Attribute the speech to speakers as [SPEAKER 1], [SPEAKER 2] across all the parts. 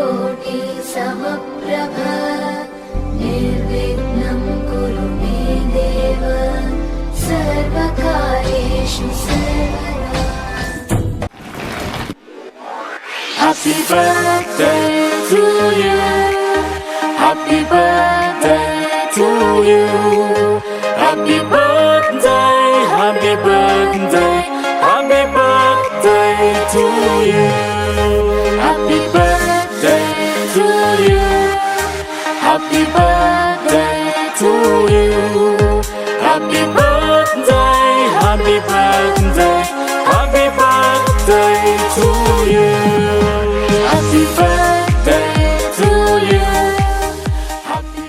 [SPEAKER 1] कोटि समप्रभ निर्विघ्नं कुरु मे देव सर्वकार्येषु सर्वदा। Happy birthday to you. Happy birthday to you. Happy birthday, happy birthday, happy birthday to you. Happy birthday to you. Happy birthday to you. Happy birthday, happy birthday, happy birthday to you. Happy birthday to you. Happy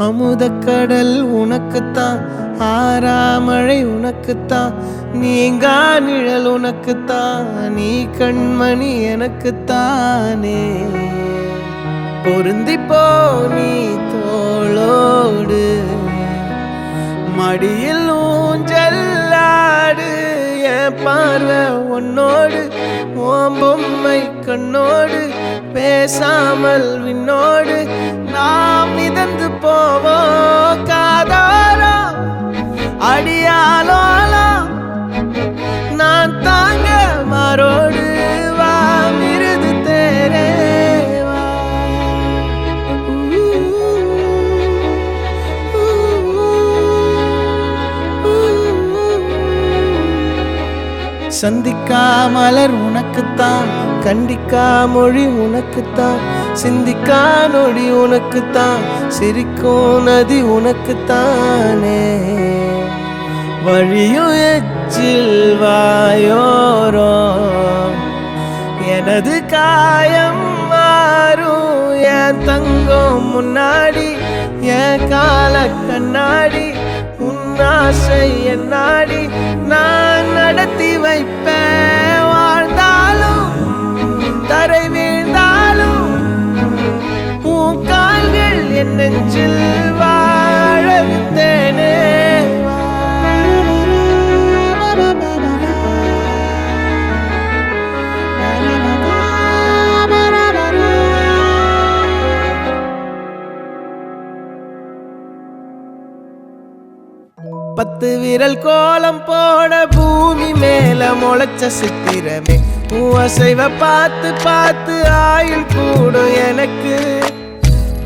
[SPEAKER 2] அமுதக்கடல் உனக்குத்தான், ஆறாமழை உனக்குத்தான், நீங்கா நிழல் உனக்குத்தான், நீ கண்மணி எனக்குத்தானே. பொருந்திப்போ நீ தோளோடு, மடியில் ஊஞ்சல்லாடு, என் பார்வை உன்னோடு, ஓம் பொம்மை கண்ணோடு, பேசாமல் விண்ணோடு நாம் மிதந்து போவோம் காதாரா அடியாலோலா. நான் தாங்க மாரோடு வா மிருது தேரேவா. சந்திக்கா மலர் உனக்குத்தான், கண்டிக்கா மொழி உனக்குத்தான், சிந்திக்கா நொடி உனக்குத்தான், சிரிக்கும் நதி உனக்குத்தானே. வழியும் எச்சில் வாயோரோ எனது காயம் மாறும், என் தங்கம் முன்னாடி என் கால கண்ணாடி, உன் ஆசை என் நாடி 10 விரல் கோலம் போட பூமி மேல முளைச்ச சித்திரமே அசைவ பார்த்து பார்த்து ஆயுள் கூடும் எனக்கு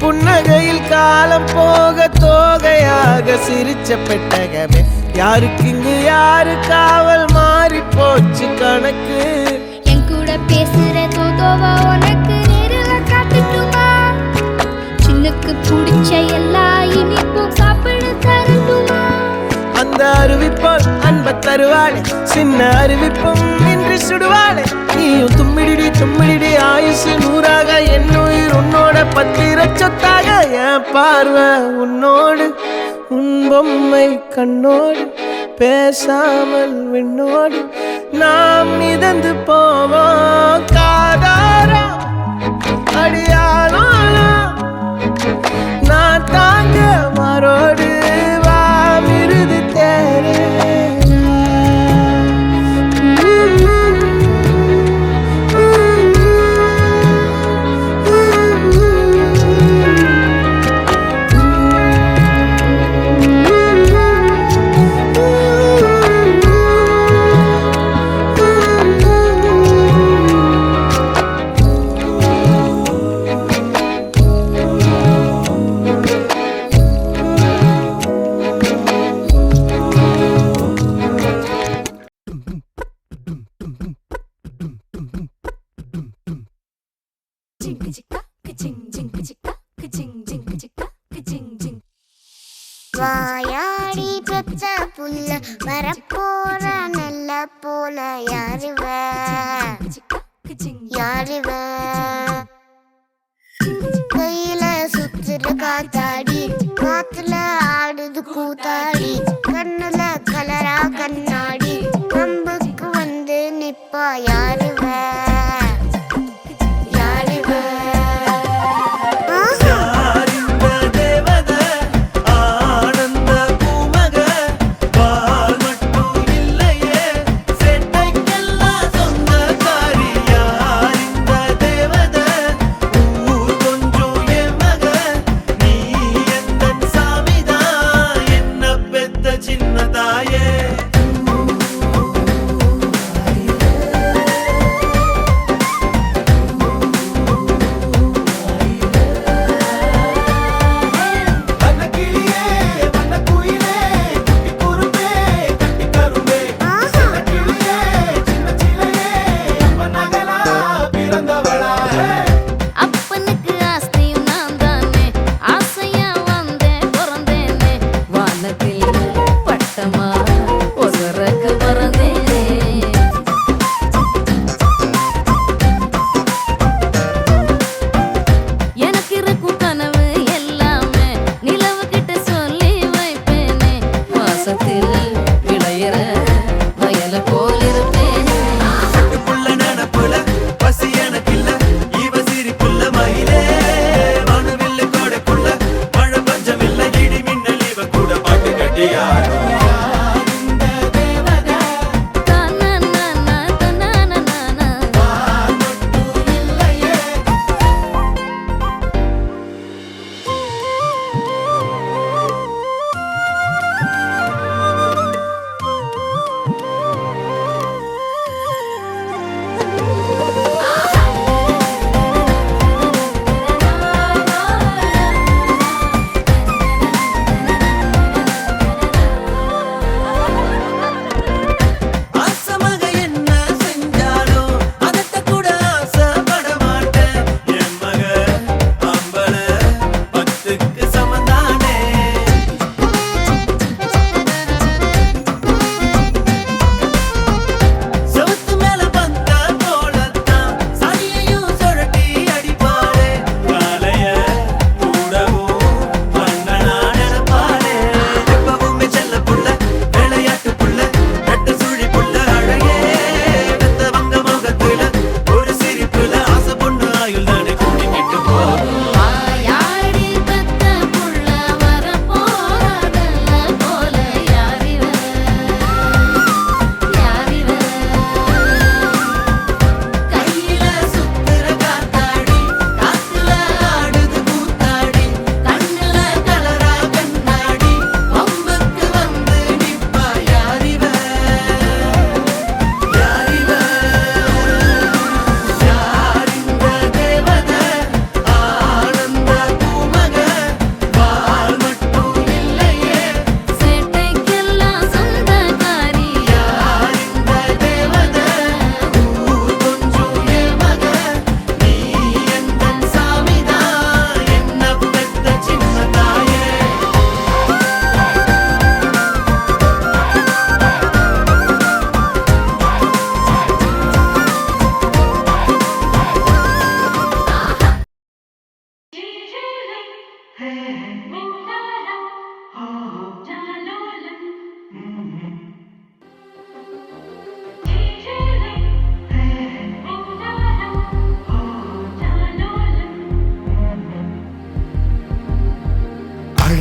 [SPEAKER 2] புன்னகையில் காலம் போக தோகையாக சிரிச்ச பெட்டகமே யாருக்கு இங்கு யாரு காவல் மாறி போச்சு கணக்கு
[SPEAKER 3] என் கூட பேசுற தோதோவா உனக்கு நேரில் காட்டுட்டுமா சின்னுக்கு பிடிச்ச எல்லா இனிப்பும் சாப்பிட தரட்டுமா
[SPEAKER 2] அந்த அறிவிப்போல் அன்ப தருவாளே சின்ன அறிவிப்பும் இன்று சுடுவாளே நீயும் தும்மிடி தும்மிடி ஆயுசு 100ஆக என் உயிர் உன்னோட 10 சொத்தாக என் பார்வை உன்னோடு உன் பொம்மை கண்ணோடு பேசாமல் விண்ணோடு நாம் மிதந்து போவோம் காதாரா அடியாளோ நான் தாங்க மாறோடு வா மிருது தேரே
[SPEAKER 4] வாயாடி பெத்த புள்ள வரப்போற நல்ல போல யாருவ கையில சுத்துற காத்தாடி காத்துல ஆடுது கூத்தாடி கண்ணுல கலரா கண்ணாடி கம்புக்கு வந்து நிப்பா யாருவ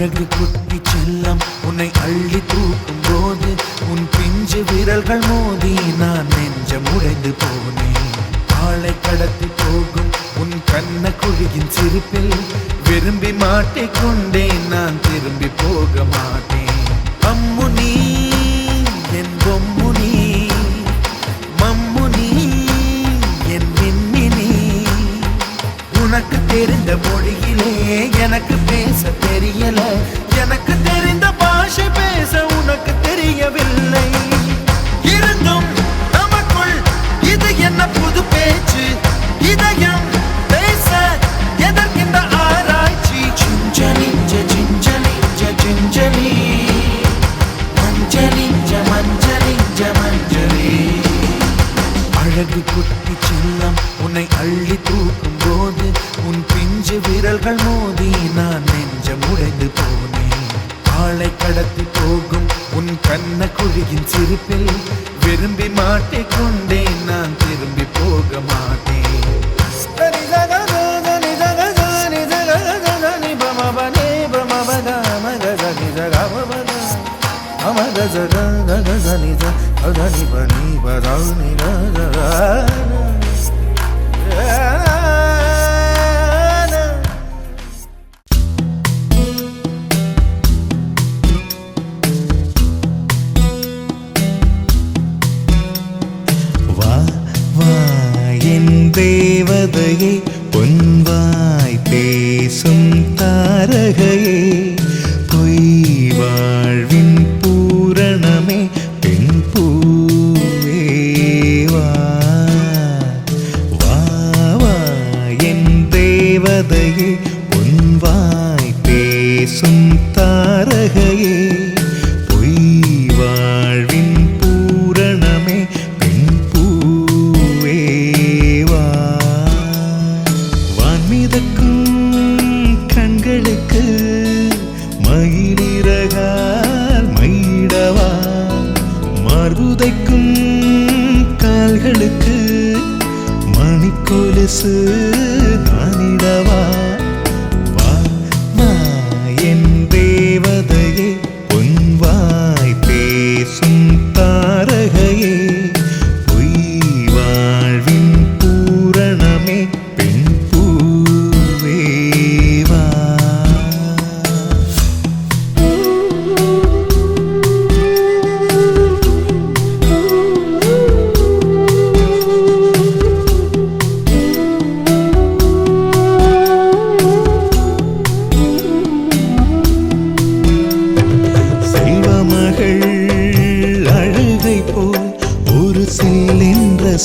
[SPEAKER 2] அழகு குட்டி செல்லம் உன்னை அள்ளி தூக்கும் போது உன் பிஞ்சு விரல்கள் மோதி நான் நெஞ்சம் உடைந்து போனேன். ஆளை கடத்தி போகும் உன் கண்ண குழியின் சிரிப்பில் விரும்பி மாட்டிக்கொண்டேன், நான் திரும்பி போக மாட்டேன். அம்முனி என் பொம்முனி, மம்முனி என் மின்மினி, உனக்கு தெரிந்த மொழியிலே எனக்கு பேச தெரியல, எனக்கு தெரிந்த பாஷை பேச உனக்கு தெரியவில்லை. இருந்தும் நமக்குள் இது என்ன புது பேச்சு, இதயம் பேச எதற்கின்ற ஆராய்ச்சி. சிஞ்சலிஞ்ச சிஞ்சலிஞ்ச சிஞ்சலி, மஞ்சளிஞ்ச மஞ்சளிஞ்ச மஞ்சளி. அழகு குட்டி செல்லம் உன்னை அள்ளி தூக்கும் போது உன் பிஞ்சு விரல்கள் மோதி நான் நெஞ்சம் உடைந்து போனேன். ஆளை கடத்தி போகும் உன் கண்ண குழியின் சிரிப்பில் விரும்பி மாட்டிக்கொண்டேன், நான் திரும்பி போக மாட்டேன்.
[SPEAKER 5] தேவதையே பொன்வாய் பேசும் தாரகையே, பொய் வாழ்வின் பூரணமே பெண் பூவேவா. வா வா என் தேவதையே பொன்வாய் பேசும் தாரகையே, பொய் வாழ்வின் பூரணமே பெண் பூவேவா. கண்களுக்கு மயிலிறகால் மயிடவா, மார்புதைக்கும் கால்களுக்கு மணிக்கொலுசு நானிடவா. வா வா என் தேவதையே பொன்வாய் பேசும் தாரகையே, பொய் வாழ்வின் பூரணமே பெண் பூவேவா.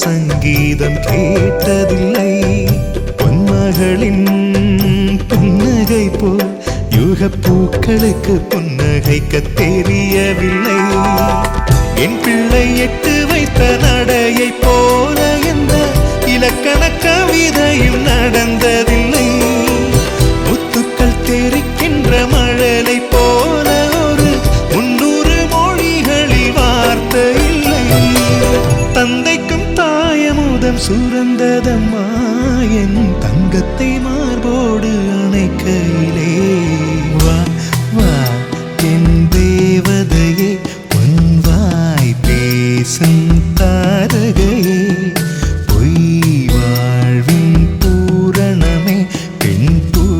[SPEAKER 5] சங்கீதம் கேட்டதில்லை, பொன்மகளின் புன்னகை போல் யுகப்பூக்களுக்கு புன்னகைக்க தெரியவில்லை. என் பிள்ளை எட்டு வைத்த நடையை போல எந்த இலக்கண கவிதையும் நடந்ததில்லை. முத்துக்கள் தெரிக்கின்ற மழலை போல ஒரு 300 மொழிகளில் வார்த்தை இல்லை. தந்தைக்கும் தாயமுதம் சுரந்ததம்மா என் தங்கத்தை மார்போடு அணைக்கையிலே. வா வா என் தேவதையே பொன்வாய் பேசும் தாரகையே, பொய் வாழ்வின் பூரணமே பெண் பூவேவா.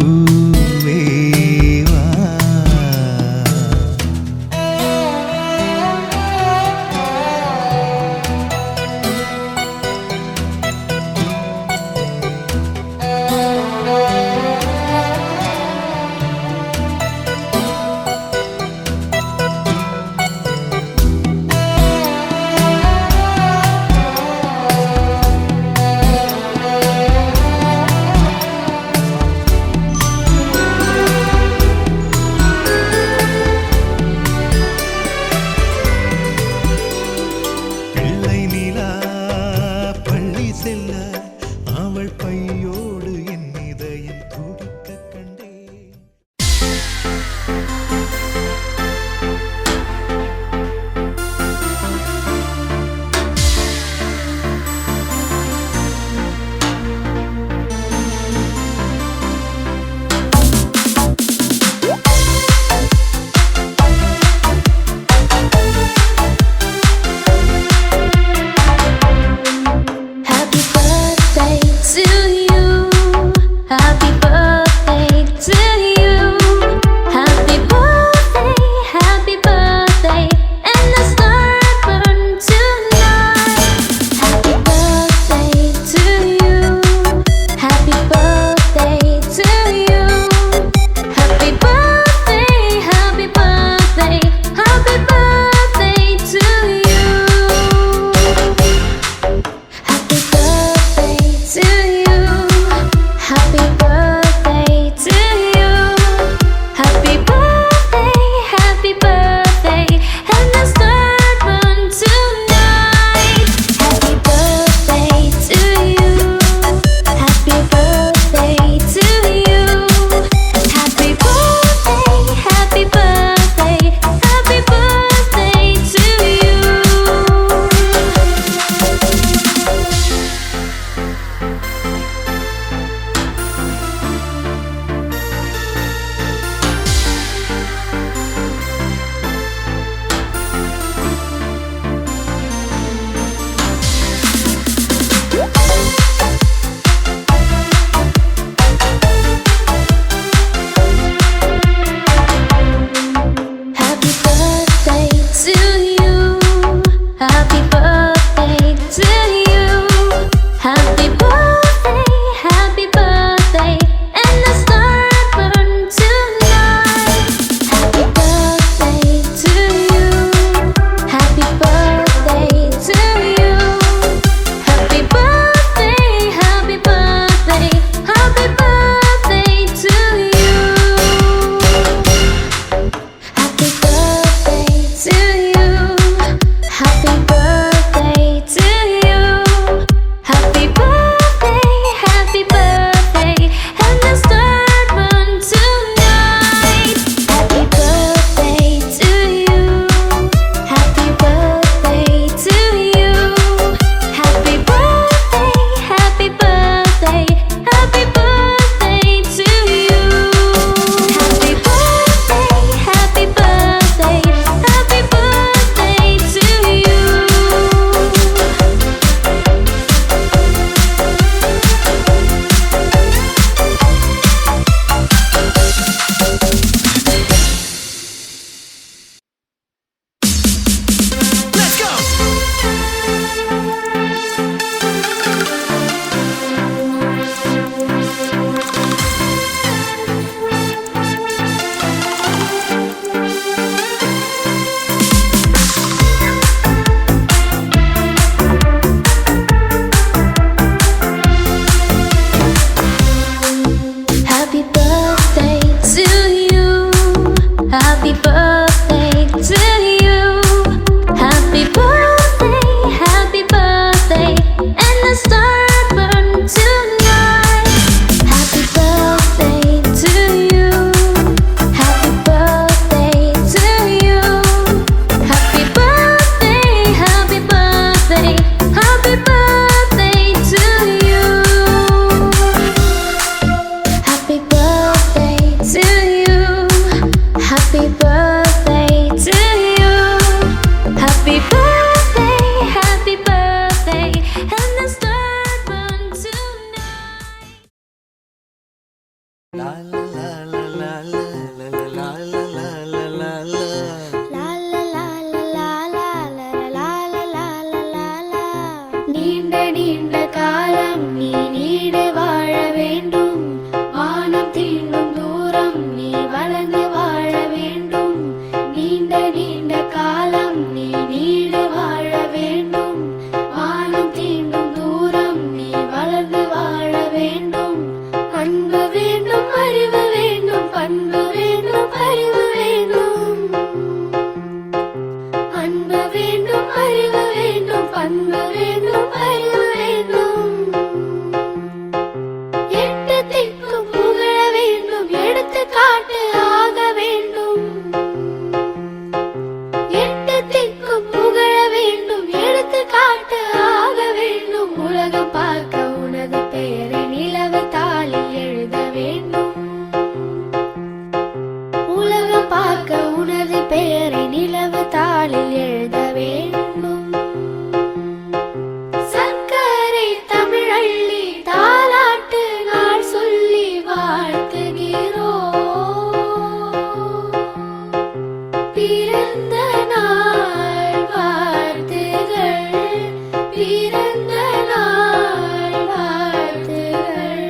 [SPEAKER 3] பிறந்த நாள் வாழ்த்துகள்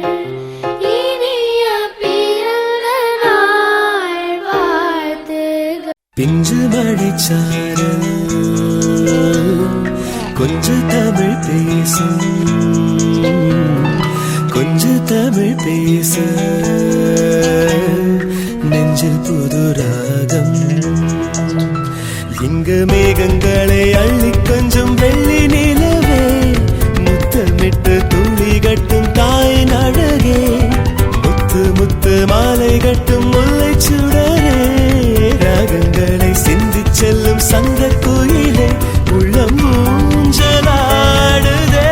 [SPEAKER 3] இனிய பிறந்த நாள் வாழ்த்துகள்
[SPEAKER 2] பிஞ்சு மழைச்சாரல் கொஞ்சம் தமிழ் பேசும் கொஞ்சம் தமிழ் பேச நெஞ்சில் புது ராகம் இங்கு மேகங்களை அள்ளி கொஞ்சம் வெள்ளி நிலவே முத்தமிட்டு துளி கட்டும் தாயின் அழகே முத்து முத்து மாலை கட்டும் முல்லை சுடரே ராகங்களை சிந்தி செல்லும் சங்க குயிலே உள்ளம் ஊஞ்சலாடுதே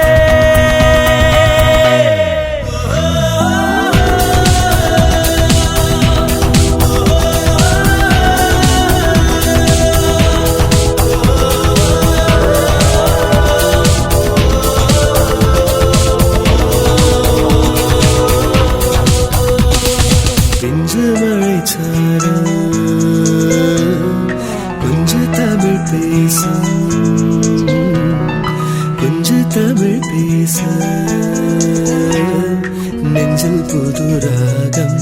[SPEAKER 2] பிஞ்சு மழைச்சாரல் கொஞ்சம் தமிழ் பேச கொஞ்சம் தமிழ் பேச நெஞ்சில் புது ராகம்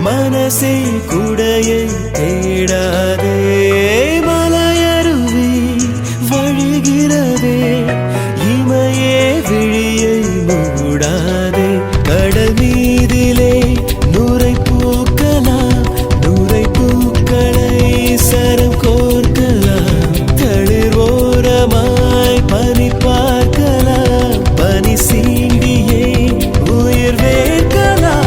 [SPEAKER 2] மனசே குடையை தேடாதே மலையருவி வழிகிறதே இமையே விழியை மூடாதே கடல் மீதிலே நுரை பூக்கலாம் நுரை பூக்களை சரம் கோர்க்கலாம் தளிர் ஓரமாய் பனி பார்க்கலாம் பனி சீண்டியே உயிர் வேர்க்கலாம்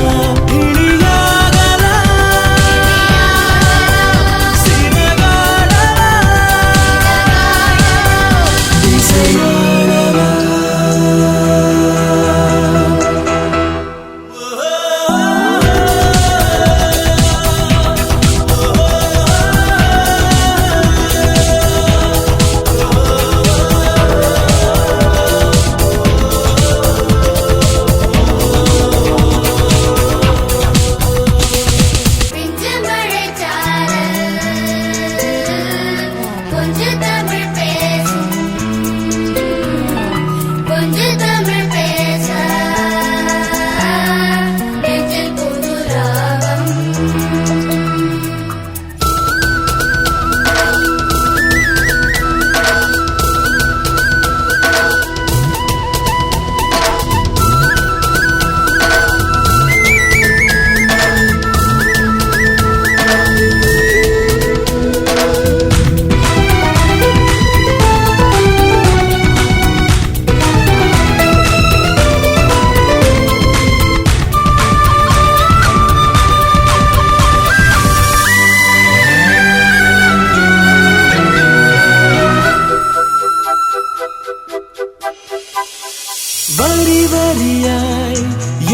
[SPEAKER 2] வரி வரியாய்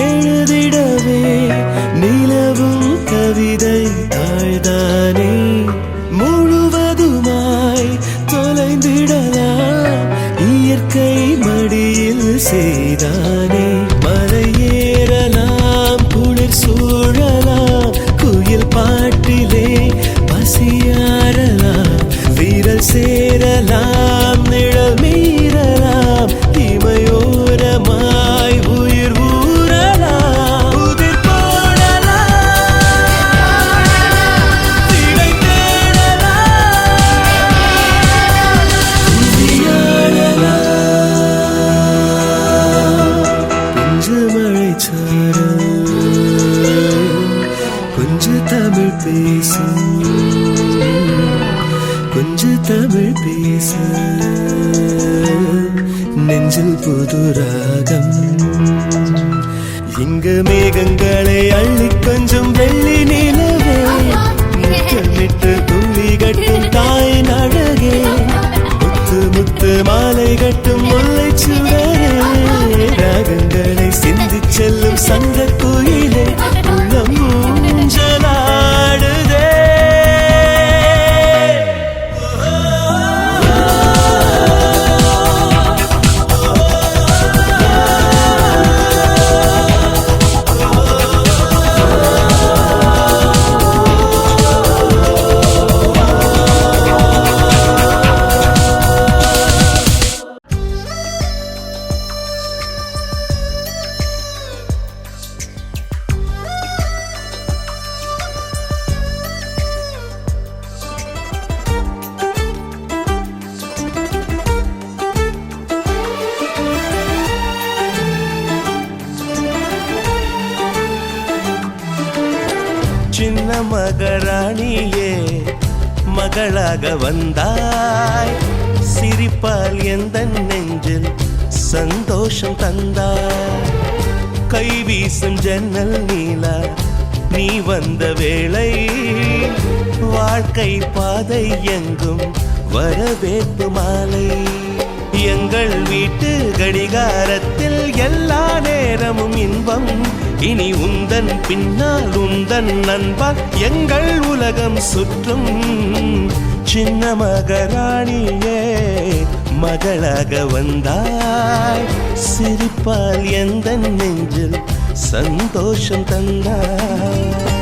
[SPEAKER 2] எழுதிடவே நிலவும் கவிதை தாழ்தானே முழுவதுமாய் தொலைந்திடலாம் இயற்கை மடியில் செய்தானே மலை ஏறலாம் குளிர் சூழலாம் குயில் பாட்டிலே பசியாரலாம் வீரல் சேரலாம் நிழல் மீறலாம் இமையோரமாய் உயிர் ஊறலாம் உதிர் போடலாம் திடை தேடலாம் உதியாடலாம் கொஞ்ச மழைச்சாரல் கொஞ்ச தமிழ் பேசும் கொஞ்சம் தமிழ் பேச நெஞ்சில் புது ராகம் இங்கு மேகங்களை அள்ளிக்கொண்டு
[SPEAKER 6] சின்ன மகாராணியே மகளாக வந்தாய் சிரிப்பால் எந்த நெஞ்சில் சந்தோஷம் தந்தாய் கை வீசும் ஜன்னல் நீலா நீ வந்த வேளை வாழ்க்கை பாதை எங்கும் வரவேற்பு மாலை எங்கள் வீட்டு கடிகாரத்தில் எல்லா நேரமும் இன்பம் இனி உந்தன் பின்னால் உந்தன் நண்பால் எங்கள் உலகம் சுற்றும் சின்ன மகாராணியே மகளாக வந்தாய் சிரிப்பால் எந்த நெஞ்சில் சந்தோஷம் தந்தாய்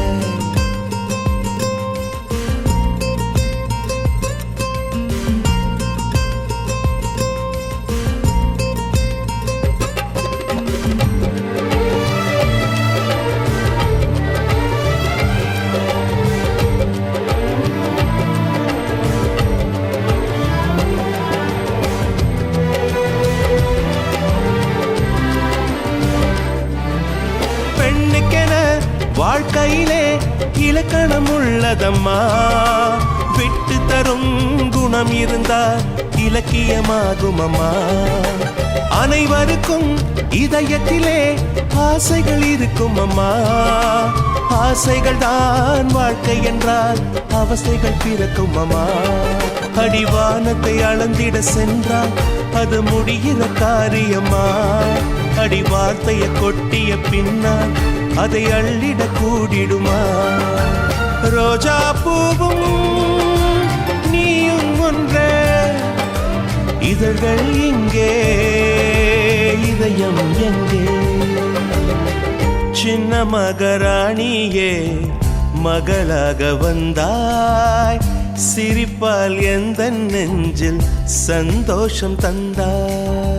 [SPEAKER 6] வாழ்க்கையிலே இலக்கணம் உள்ளதம்மா விட்டு தரும் குணம் இருந்தால் இலக்கியமாகும் அம்மா அனைவருக்கும் இதயத்திலே ஆசைகள் இருக்கும் அம்மா ஆசைகள் தான் வாழ்க்கை என்றால் அவசைகள் பிறக்கும் அம்மா அடிவானத்தை அளந்திட சென்றால் அது முடிகிற காரியம்மா அடி வார்த்தையை கொட்டிய பின்னால் அதை அள்ளிட கூடிடுமா ரோஜா பூவும் நீயும் ஒன்றே இதழ்கள் இங்கே இதயம் எங்கே சின்ன மகாராணியே மகளாக வந்தாய் சிரிப்பால் எந்த நெஞ்சில் சந்தோஷம் தந்தாய்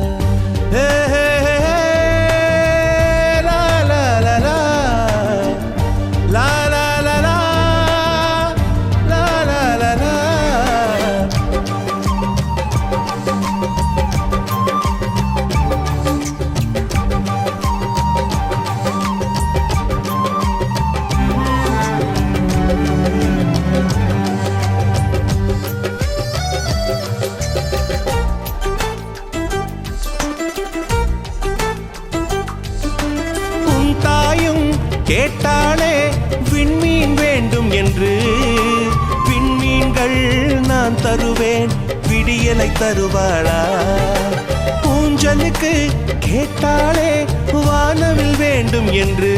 [SPEAKER 6] கேட்டாளே விண்மீன் வேண்டும் என்று விண்மீன்கள் நான் தருவேன் விடியலை தருவாளா ஊஞ்சலுக்கு கேட்டாளே வானவில் வேண்டும் என்று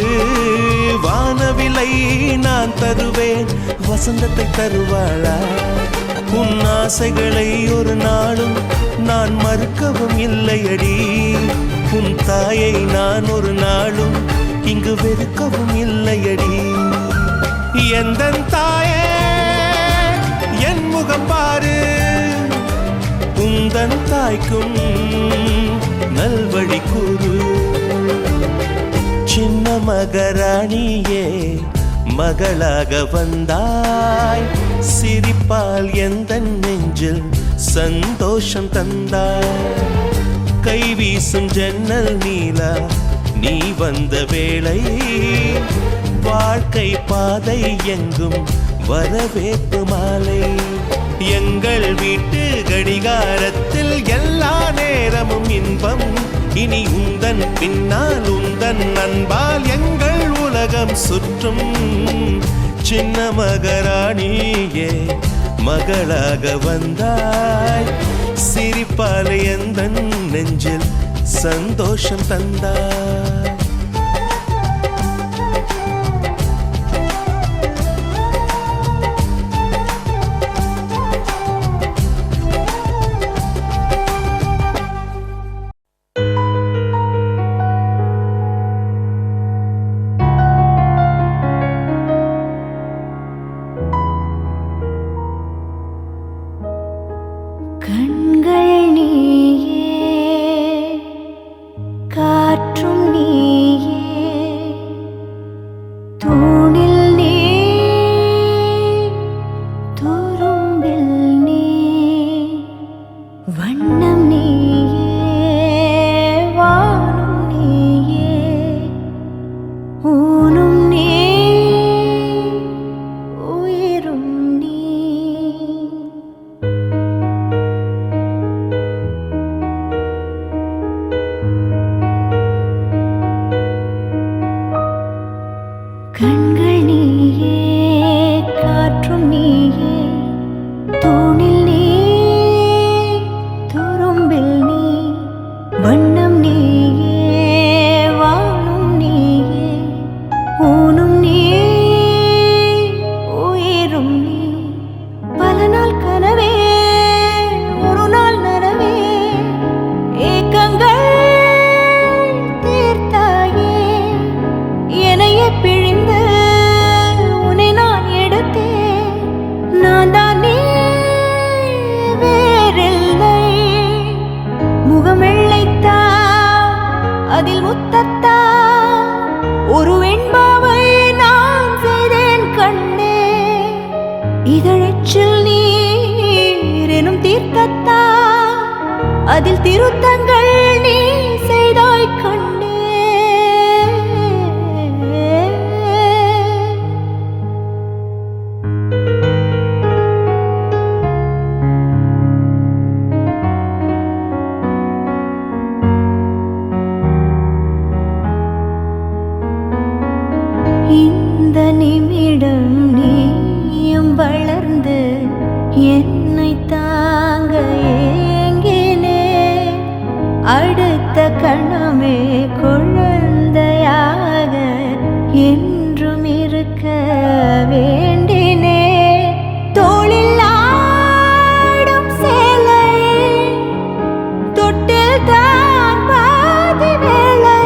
[SPEAKER 6] வானவிலை நான் தருவேன் வசந்தத்தை தருவாளா உன் ஆசைகளை ஒரு நாளும் நான் மறுக்கவும் இல்லையடி உன் தாயை நான் ஒரு நாளும் இங்கு வெறுக்கவும் இல்லையடி எந்தன் தாயே என் முகம் பாரு உந்தன் தாய்க்கும் நல்வழி கூறு சின்ன மகாராணியே மகளாக வந்தாய் சிரிப்பால் எந்த நெஞ்சில் சந்தோஷம் தந்தாய் கை வீசும் ஜன்னல் நீலா நீ வந்த வேளை வாழ்க்கை பாதை எங்கும் வரவேற்பு மாலை எங்கள் வீட்டு கடிகாரத்தில் எல்லா நேரமும் இன்பம் இனி உந்தன் பின்னால் உந்தன் அன்பால் எங்கள் உலகம் சுற்றும் சின்ன மகாராணியே மகளாக வந்தாய் சிரிப்பால் எந்த நெஞ்சில் சந்தோஷம் தந்தாய்
[SPEAKER 3] கண்கள் நீயே காற்றும் நீ கண்கள் நீயே, காற்றும் நீயே, தூணில் நீ, துரும்பில் நீ, வண்ணம் நீயே, வானும் நீயே, ஊனும் நீ, உயிரும் நீ. பல நாள் கனவே, ஒரு நாள் நனவே, ஏக்கங்கள் தீர்த்தாயே. என்னையே பிழிந்து உன்னை நான் எடுத்தேன். நான் தான் நீ, வேறில்லை. முகம் வெள்ளைத்தா, அதில் முத்தத்தா, ஒரு வெண்பாவை நான் செய்தேன் கண்ணே. இதழச்சில் நீர் எனும் தீர்த்தத்தா, அதில் திருத்தங்கள் நீ செய்தாய் கண்ணே. இந்த நிமிடம் நீயும் வளர்ந்து என்னை தாங்க ஏங்கினே. அடுத்த கணமே குழந்தையாக என்றும் இருக்க வேண்டினே. தோளில் ஆடும் சேலை, தொட்டில் தான் பாதி வேலை.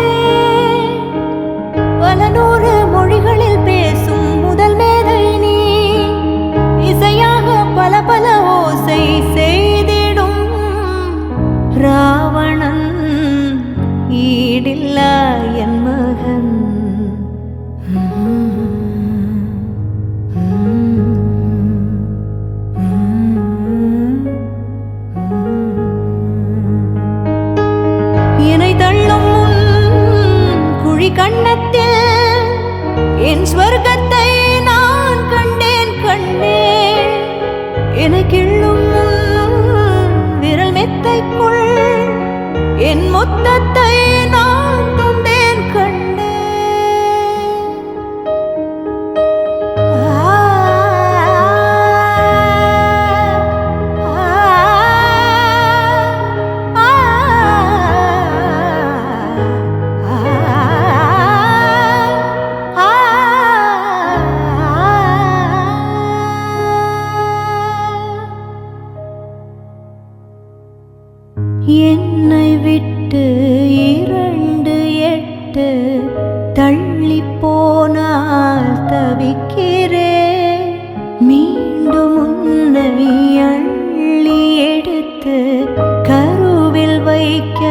[SPEAKER 3] பல நூறு மொழிகளில் பேசும் முதல் மேதை நீ. இசையாக பல பல ஓசை செய்திடும் ராவணன் ஈடில்லா என் மகன். என்னை தள்ளும் முன் குழி கண்ணத்தில் என் ஸ்வர்க்கத்தை நான் கண்டேன் கண்ணே. எனக்கிள்ளும் விரல் மெத்தைக்குள் என் மொத்தத்தை நான் தந்தேன் கண்ணே. என்னை விட்டு 2 தள்ளி போனால் தவிக்கிறேன். மீண்டும் உன்னை அள்ளி எடுத்து கருவில் வைக்க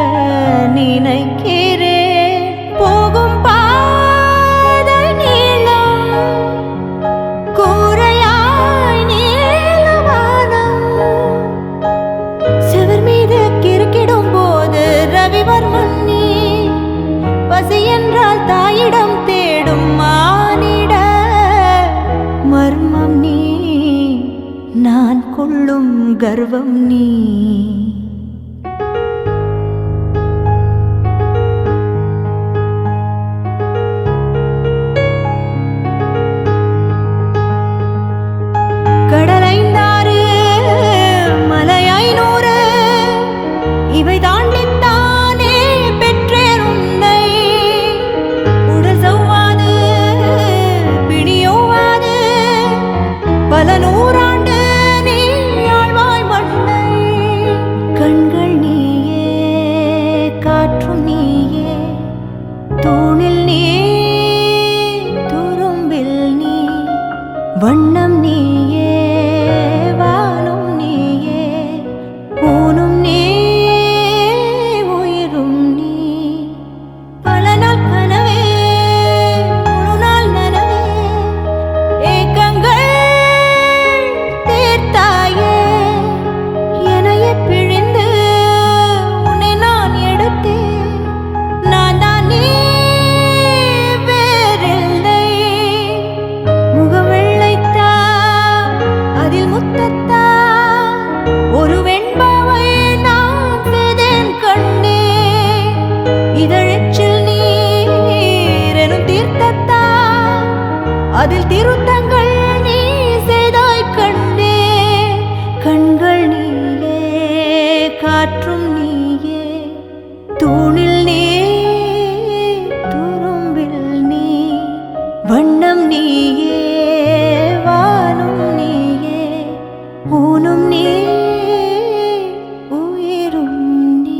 [SPEAKER 3] நினைக்கிறேன். போகும் பாதை நீளம், கூரையாய் நீளவானம். செவர் மீது கிறுக்கிடும் போது ரவிவர்மன் நீ. பசி என்றால் தாயிடம் தேடும் மானிட மர்மம் நீ. நான் கொள்ளும் கர்வம் நீ. கடலைந்தாறு, மலை 500, இவை தாண்டித்தானே பெற்றேன் உன்னை. உடல் சவ்வாது, பிணியோவாது, பல நூறாண்டு நீ ஆழ்வாய் மண்ணை. கண்கள் நீயே, காற்றும் நீயே, தூணில் நீ, துரும்பில் நீ, வண்ணம் நீயே, வானும் நீயே, ஊனும் நீ, உயிரும் நீ. பல நாள் கனவே, ஒரு நாள் நனவே, ஏக்கங்கள் தீர்த்தாயே. என்னையே பிழிந்து உன்னை நான் எடுத்தேன். நான் தான் நீ, வேறில்லை. முகம் வெள்ளைத்தா, அதில் திருத்தங்கள் நீ செய்தாய் கண்டே. கண்கள் நீயே, காற்றும் நீயே, தூணில் நீ, துரும்பில் நீ, வண்ணம் நீயே, வானும் நீயே, ஊனும் நீ, உயிரும் நீ.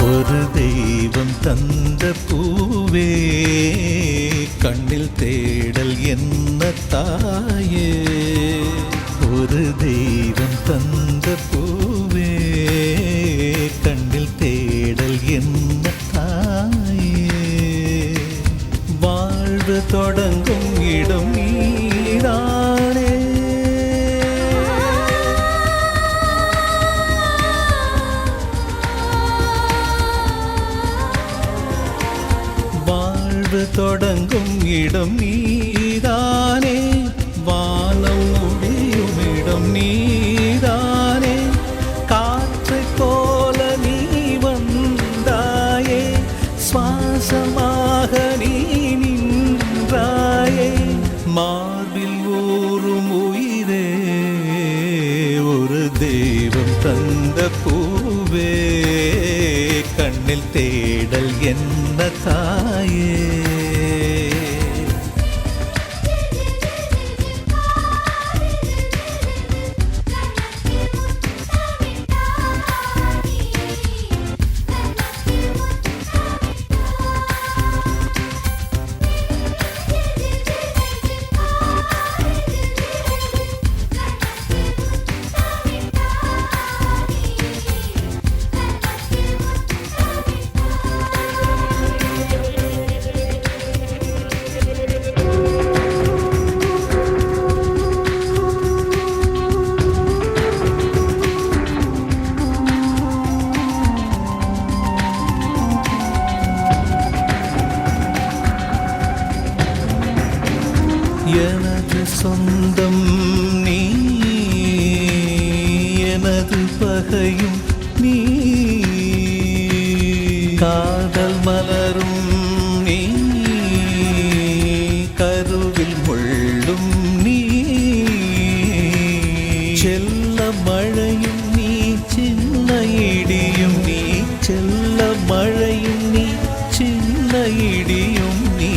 [SPEAKER 5] ஒரு தெய்வம் தந்த பூவே, கண்ணில் தேடல் என்ன தாயே. ஒரு தெய்வம் தந்த பூவே, கண்ணில் தேடல் என்ன தாயே. வாழ்வு தொடங்கும் இடம் நீதானே. தொடங்கும் இடம் நீதானே, வானம் முடியும் இடம் நீதானே. காற்றை போல நீ வந்தாயே, சுவாசமாக நீ நின்றாயே. மார்பில் ஊறும் உயிரே, ஒரு தெய்வம் தந்த பூவே, கண்ணில் தேடல் என்ன தாயே. எனது சொந்தம் நீ, எனது பகையும் நீ. காதல் மலரும் நீ, கருவில் முள்ளும் நீ. செல்ல மழையும் நீ, சின்ன இடியும் நீ. செல்ல மழையும் நீ, சின்ன இடியும் நீ.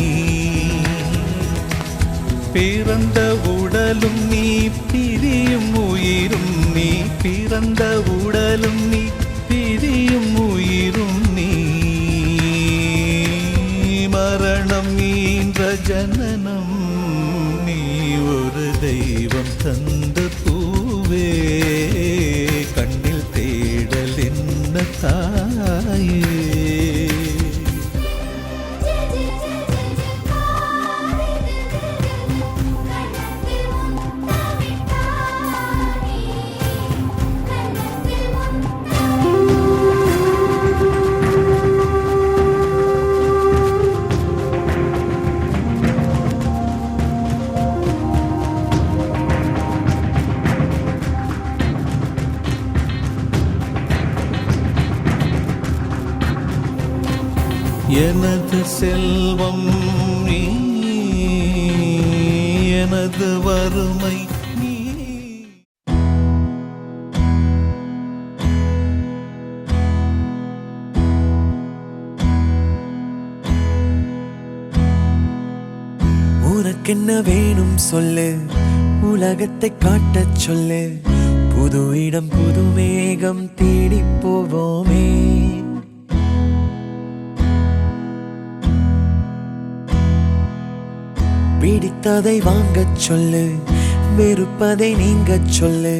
[SPEAKER 5] பிறந்த உடலும் நீ, பிரியும் உயிரும் நீ. பிறந்த உடலும் நீ, பிரியும் உயிரும் நீ. மரணம் ஈன்ற ஜனனம் நீ, ஒரு தெய்வம் தந்த பூவே, கண்ணில் தேடல் என்ன தாயே. எனது செல்வம் நீ, எனது வறுமை நீ.
[SPEAKER 7] உனக்கென்ன வேணும் சொல்லு, உலகத்தை காட்டச் சொல்லு, புது இடம் புது மேகம் தேடி போவோமே. பிடித்ததை வாங்கச் சொல்லு, வெறுப்பதை நீங்கச் சொல்லு,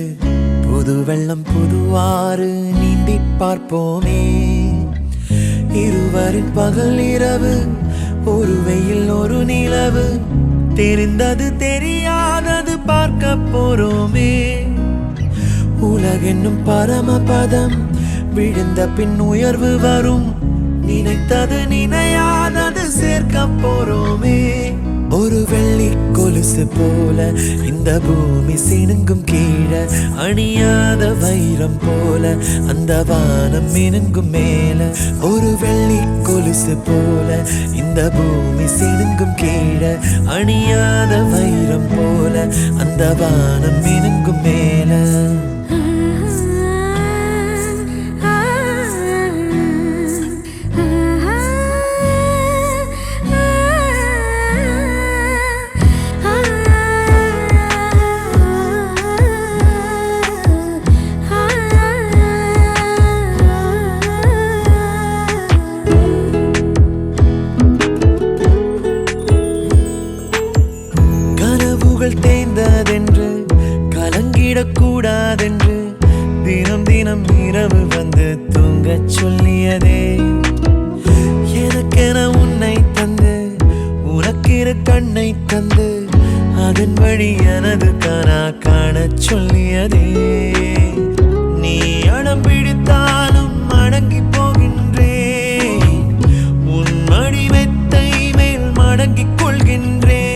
[SPEAKER 7] புது வெள்ளம் புது ஆறு நீந்தி பார்ப்போமே. இருவரின் பகல் இரவு, ஒரு வெயில் ஒரு நிலவு, தெரிந்தது தெரியாதது பார்க்க போறோமே. உலகென்னும் பரமபதம், விழுந்த பின் உயர்வு வரும், நினைத்தது நினையாதது சேர்க்க போறோமே. ஒரு வெள்ளி கொலுசு போல இந்த பூமி சினுங்கும் கீழே, அணியாத வைரம் போல அந்த வானம் மினுங்கும் மேல. ஒரு வெள்ளி கொலுசு போல இந்த பூமி சினுங்கும் கீழே, அணியாத வைரம் போல அந்த வானம் மினுங்கும் மேல. தேய்ந்ததென்று கலங்கிடக்கூடாதென்று தினம் தினம் இரவு வந்து தூங்கச் சொல்லியதே. எனக்கென உன்னை தந்து உனக்கிரு கண்ணை தந்து, அதன் வழி எனது கனா காணச் சொல்லியதே. நீ அடம் பிடித்தாலும் அடங்கி போகின்றேன், உன் மடி மெத்தை மேல் மடங்கிக் கொள்கின்றேன்.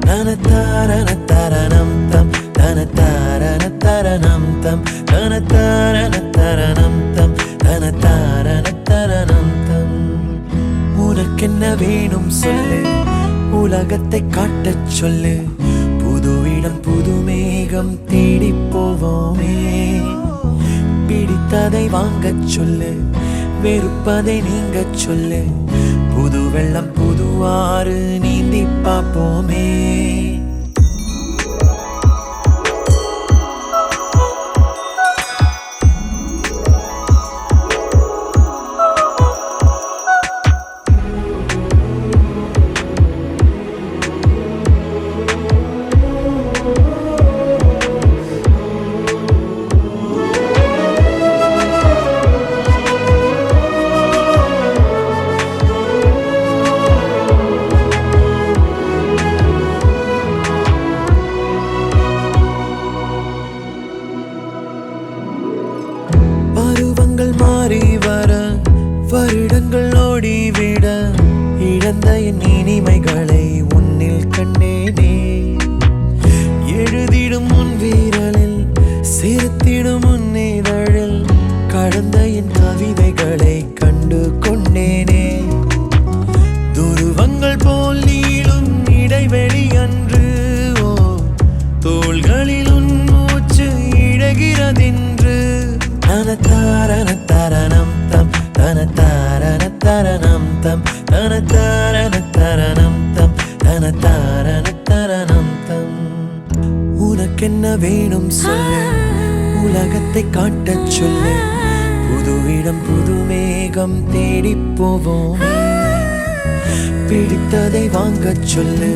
[SPEAKER 7] தனத்தாரணம் தம் தனத்தாரணம் தம் தனத்தாரணம் தம் தனத்தாரணம் தம். உனக்கென்ன வேணும் சொல்லு, உலகத்தை காட்டச் சொல்லு, புது இடம் புது மேகம் தேடி போவோமே. பிடித்ததை வாங்கச் சொல்லு, வெறுப்பதை நீங்கச் சொல்லு, புது வெள்ளம் புது ஆறு நீந்தி பார்ப்போமே. மாறி வர வருடங்கள் ஓடிவிட, இழந்த என் இனிமைகளை உன்னில் கண்டேனே. எழுதிடும் உன் வீரலில் சிரித்திடும் உன் இதழில், கடந்த என் கவிதைகளை கண்டு கொண்டேனே. துருவங்கள் போல் நீளும் இடைவெளி அன்று, ஓ தோள்களில் உன் மூச்சு இழகிறதென்று. தனத்தாரணம் தம் தனத்தாரணம் தம் தனத்தாரணம் தம் தனத்தாரணம் தம். உனக்கென்ன வேணும் சொல்லு, உலகத்தை காட்டச் சொல்லு, புது இடம் புது மேகம் தேடி போவோம். பிடித்ததை வாங்கச் சொல்லு,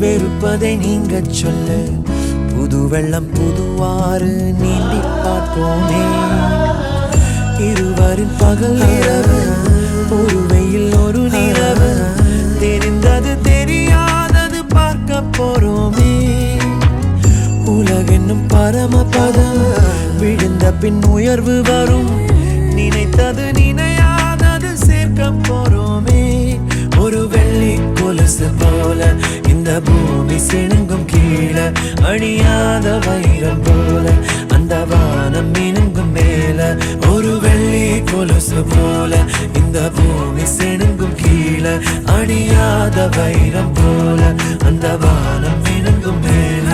[SPEAKER 7] வெறுப்பதை நீங்கச் சொல்லு, புது வெள்ளம் புது ஆறு நீந்தி பார்ப்போமே. இருவரின் பகல் இரவு, ஒரு வெயில் ஒரு நிலவு, தெரிந்தது தெரியாதது பார்க்க போறோமே. உலகென்னும் பரமபதம், விழுந்த பின் உயர்வு வரும், நினைத்தது நினையாதது சேர்க்க போறோமே. ஒரு வெள்ளி கொலுசு போல இந்த பூமி சினுங்கும் கீழே, அணியாத வைரம் போல அந்த வானம் மினுங்கும் மேல. ஒரு ஒரு வெள்ளி கொலுசு போல இந்த பூமி செணுங்கும் கீழே அடியாத வைரம் போல அந்த வானம் மினுங்கும் மேல.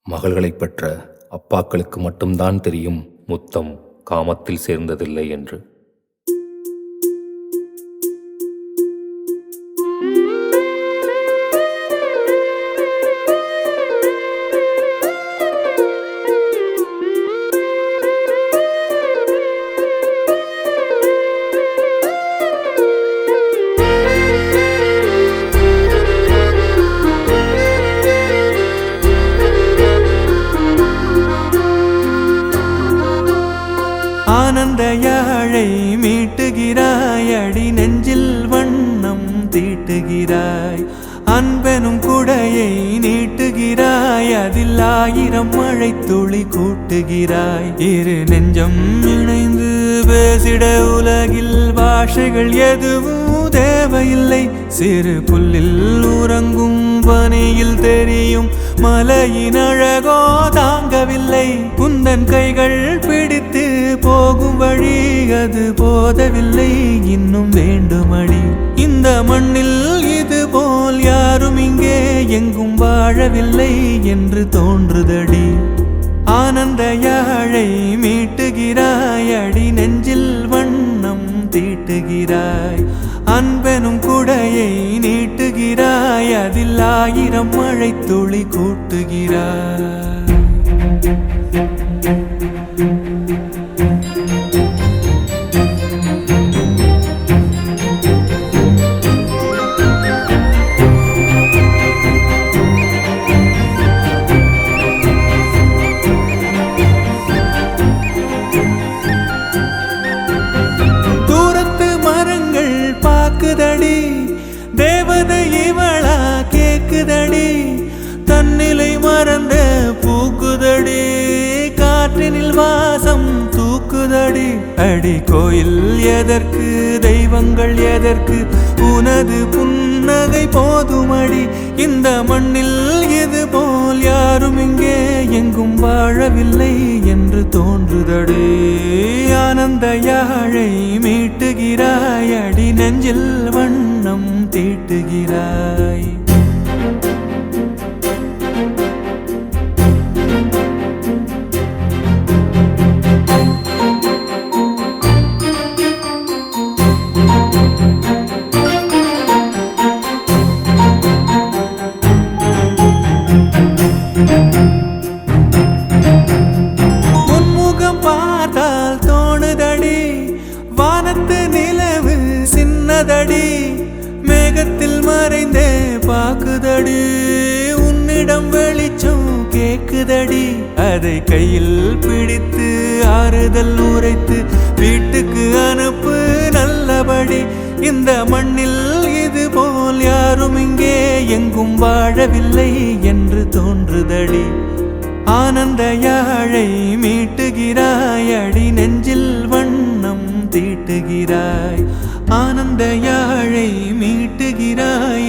[SPEAKER 8] மகள்களைப் பெற்ற அப்பாக்களுக்கு மட்டும்தான் தெரியும் முத்தம் காமத்தில் சேர்ந்ததில்லை என்று.
[SPEAKER 7] ஆனந்த யாழை மீட்டுகிறாய், அடி நெஞ்சில் வண்ணம் தீட்டுகிறாய். அன்பெனும் குடையை நீட்டுகிறாய், அதில் 1000 மழை துளி கூட்டுகிறாய். இரு நெஞ்சம் இணைந்து பேசிட உலகில் பாஷைகள் எதுவும் தேவையில்லை. சிறு புல்லில் உறங்கும் பனியில் தெரியும் மலையின் அழகோ தாங்கவில்லை. குந்தன் கைகள் பிடித்து போகும் வழி அது போதவில்லை, இன்னும் வேண்டுமடி. இந்த மண்ணில் இது போல் யாரும் இங்கே எங்கும் வாழவில்லை என்று தோன்றுதடி. ஆனந்த யாழை மீட்டுகிறாய், அடி நெஞ்சில் வண்ணம் தீட்டுகிறாய். அன்பெனும் குடையை நீட்டுகிறாய், அதில் 1000 மழை துளி கூட்டுகிறாய். தேவதை இவளா கேக்குதடி, தன்னிலை மறந்த பூக்குதடி. காற்றினில் வாசம் தூக்குதடி. அடி கோயில் எதற்கு, தெய்வங்கள் எதற்கு, உனது புன்னகை போதுமடி. இந்த மண்ணில் இது போல் யாரும் இங்கே எங்கும் வாழவில்லை என்று தோன்றுதடி. ஆனந்த யாழை மீட்டுகிறாய், அடி நெஞ்சில் வண்ணம் தீட்டுகிறாய். உன்முகம் பார்த்தால் தோணுதடி, வானத்து நிலவு சின்னதடி. மேகத்தில் மறைந்தே பாக்குதடி, உன்னிடம் வெளிச்சம் கேக்குதடி. அதை கையில் பிடித்து ஆறுதல் உரைத்து வீட்டுக்கு அனுப்பு நல்லபடி. இந்த மண்ணில் இது போல் யாரும் இங்கே எங்கும் வாழவில்லை என்று தோன்றுதடி. ஆனந்த யாழை மீட்டுகிறாய், அடி நெஞ்சில் வண்ணம் தீட்டுகிறாய். ஆனந்த யாழை மீட்டுகிறாய்,